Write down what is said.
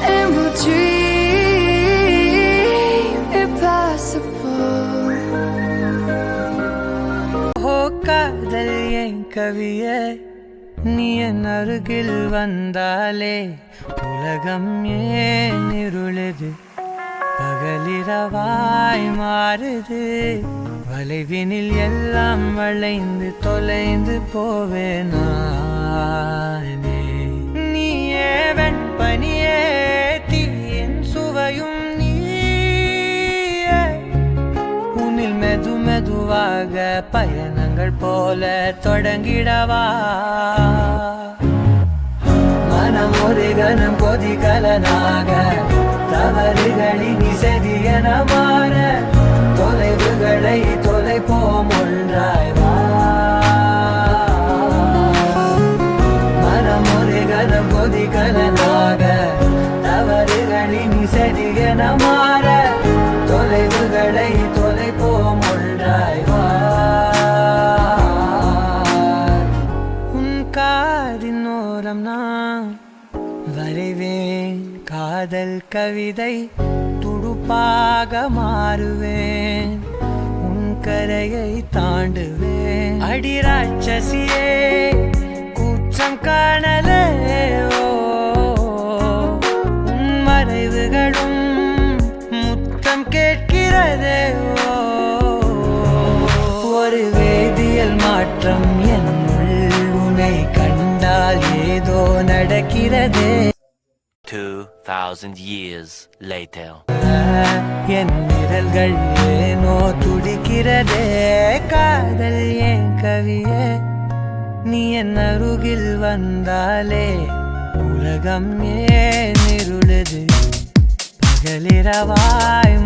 and we'll dream impossible. Oh காதல் என் கவியே நீ என் அருகில் வந்தாலே உலகம் ஏன் இருளுது பகலிரவாய் மாறுது வளைவினில் எல்லாம் வளைந்து தொலைந்து போவேனானே நீயே வெண்பனியே தீயின் சுவையும் நீயே உன்னில் மெது மெதுவாக பயணங்கள் போல தொடங்கிடவா மனம் ஒரு கணம் கொதிகலனாக தவறுகளின் இசையென மாற தொலைவுகளை தொலைப்போம் ஒன்றாய் வா மனம் ஒரு கணம் கொதிகலனாக தவறுகளின் இசையென மாற தொலைவுகளை தொலைப்போம் ஒன்றாய் வா உன் காதின் ஓரம் நான் வரைவேன் காதல் கவிதை துடுப்பாக மாறுவேன் உன் கரையை தாண்டுவேன் அடி ராட்சசியே கூச்சம் காணலே உன் மறைவுகளும் முத்தம் கேட்கிறதே ஒரு வேதியியல் மாற்றம் என்னுள் உன்னை கண்டால் ஏதோ நடக்கிறதே 2000 years later. என் விரல்கள் ஏனோ துடிக்கிறதே காதல் என் கவியே நீ என் அருகில் வந்தாலே உலகம் ஏன் இருளுது பகலிரவாய்